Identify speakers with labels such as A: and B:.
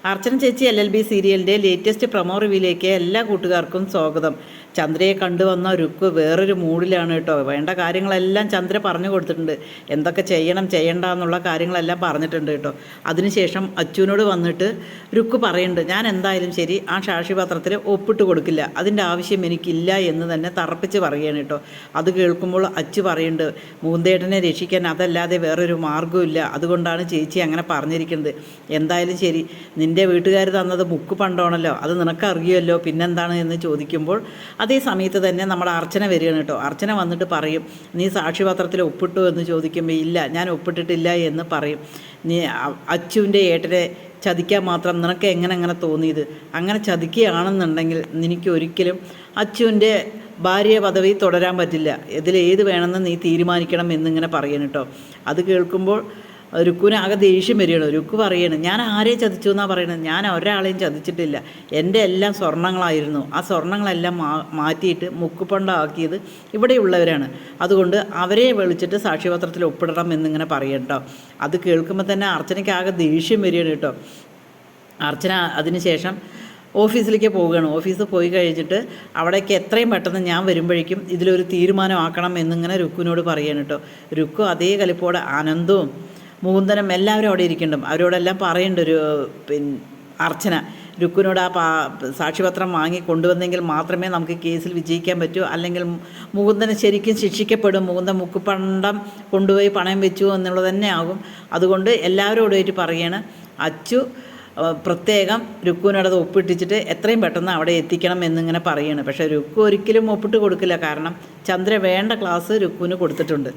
A: അർച്ചന ചേച്ചി LLB സീരിയലിൻ്റെ latest promo റിവ്യൂയിലേക്ക് എല്ലാ കൂട്ടുകാർക്കും സ്വാഗതം. ചന്ദ്രയെ കണ്ടുവന്ന രുക്ക് വേറൊരു മൂഡിലാണ് കേട്ടോ. വേണ്ട കാര്യങ്ങളെല്ലാം ചന്ദ്ര പറഞ്ഞു കൊടുത്തിട്ടുണ്ട്. എന്തൊക്കെ ചെയ്യണം ചെയ്യണ്ട എന്നുള്ള കാര്യങ്ങളെല്ലാം പറഞ്ഞിട്ടുണ്ട് കേട്ടോ. അതിനുശേഷം അച്ചുവിനോട് വന്നിട്ട് രുക്ക് പറയുന്നുണ്ട്, ഞാൻ എന്തായാലും ശരി ആ സാക്ഷിപത്രത്തിൽ ഒപ്പിട്ട് കൊടുക്കില്ല, അതിൻ്റെ ആവശ്യം എനിക്കില്ല എന്ന് തന്നെ തറപ്പിച്ച് പറയുകയാണ് കേട്ടോ. അത് കേൾക്കുമ്പോൾ അച്ചു പറയുന്നുണ്ട്, മൂന്തേട്ടനെ രക്ഷിക്കാൻ അതല്ലാതെ വേറൊരു മാർഗ്ഗമില്ല, അതുകൊണ്ടാണ് ചേച്ചി അങ്ങനെ പറഞ്ഞിരിക്കുന്നത്. എന്തായാലും ശരി, നിൻ്റെ വീട്ടുകാർ തന്നത് മുക്ക് പണ്ടോണല്ലോ, അത് നിനക്കറിയുമല്ലോ, പിന്നെന്താണ് എന്ന് ചോദിക്കുമ്പോൾ അതേ സമയത്ത് തന്നെ നമ്മുടെ അർച്ചന വരികയാണ് കേട്ടോ. അർച്ചന വന്നിട്ട് പറയും, നീ സാക്ഷിപത്രത്തിൽ ഒപ്പിട്ടു എന്ന് ചോദിക്കുമ്പോൾ ഇല്ല, ഞാൻ ഒപ്പിട്ടിട്ടില്ല എന്ന് പറയും. നീ അച്ചുവിൻ്റെ ഏട്ടനെ ചതിക്കാൻ മാത്രം നിനക്ക് എങ്ങനെ തോന്നിയത്? അങ്ങനെ ചതിക്കുകയാണെന്നുണ്ടെങ്കിൽ നിനക്ക് ഒരിക്കലും അച്ചുവിൻ്റെ ഭാര്യ പദവി തുടരാൻ പറ്റില്ല, ഇതിലേത് വേണമെന്ന് നീ തീരുമാനിക്കണം എന്നിങ്ങനെ പറയണം കേട്ടോ. അത് കേൾക്കുമ്പോൾ രുക്കുവിന് ആകെ ദേഷ്യം വരികയാണ്. രുക്കു പറയണം, ഞാൻ ആരെയും ചതിച്ചു എന്നാണ് പറയണത്, ഞാൻ ഒരാളെയും ചതിച്ചിട്ടില്ല, എൻ്റെ എല്ലാം സ്വർണ്ണങ്ങളായിരുന്നു, ആ സ്വർണ്ണങ്ങളെല്ലാം മാറ്റിയിട്ട് മുക്കുപണ്ടമാക്കിയത് ഇവിടെയുള്ളവരാണ്, അതുകൊണ്ട് അവരെ വിളിച്ചിട്ട് സാക്ഷ്യപത്രത്തിൽ ഒപ്പിടണം എന്നിങ്ങനെ പറയണം കേട്ടോ. അത് കേൾക്കുമ്പോൾ തന്നെ അർച്ചനയ്ക്ക് ആകെ ദേഷ്യം വരികയാണ് കേട്ടോ. അർച്ചന അതിനുശേഷം ഓഫീസിലേക്ക് പോവുകയാണ്. ഓഫീസിൽ പോയി കഴിഞ്ഞിട്ട് അവിടേക്ക് എത്രയും പെട്ടെന്ന് ഞാൻ വരുമ്പോഴേക്കും ഇതിലൊരു തീരുമാനമാക്കണം എന്നിങ്ങനെ രുക്കുവിനോട് പറയണം കേട്ടോ. രുക്കു അതേ കലിപ്പോടെ ആനന്ദവും മുകുന്ദനും എല്ലാവരും അവിടെ ഇരിക്കുന്നുണ്ട്. അവരോടെല്ലാം പറയുന്നുണ്ട് അർച്ചന, രുക്കുവിനോട് ആ സാക്ഷിപത്രം വാങ്ങി കൊണ്ടുവന്നെങ്കിൽ മാത്രമേ നമുക്ക് കേസിൽ വിജയിക്കാൻ പറ്റൂ, അല്ലെങ്കിൽ മുകുന്ദന് ശരിക്കും ശിക്ഷിക്കപ്പെടും, മുകുന്ദൻ മുക്കുപണ്ടം കൊണ്ടുപോയി പണയം വെച്ചു എന്നുള്ളത് തന്നെ ആകും. അതുകൊണ്ട് എല്ലാവരോടായിട്ട് പറയാണ്, അച്ചു പ്രത്യേകം രുക്കുവിനോടത് ഒപ്പിട്ടിച്ചിട്ട് എത്രയും പെട്ടെന്ന് അവിടെ എത്തിക്കണം എന്നിങ്ങനെ പറയാണ്. പക്ഷേ രുക്കു ഒരിക്കലും ഒപ്പിട്ട് കൊടുക്കില്ല, കാരണം ചന്ദ്ര വേണ്ട ക്ലാസ് രുക്കുവിന് കൊടുത്തിട്ടുണ്ട്.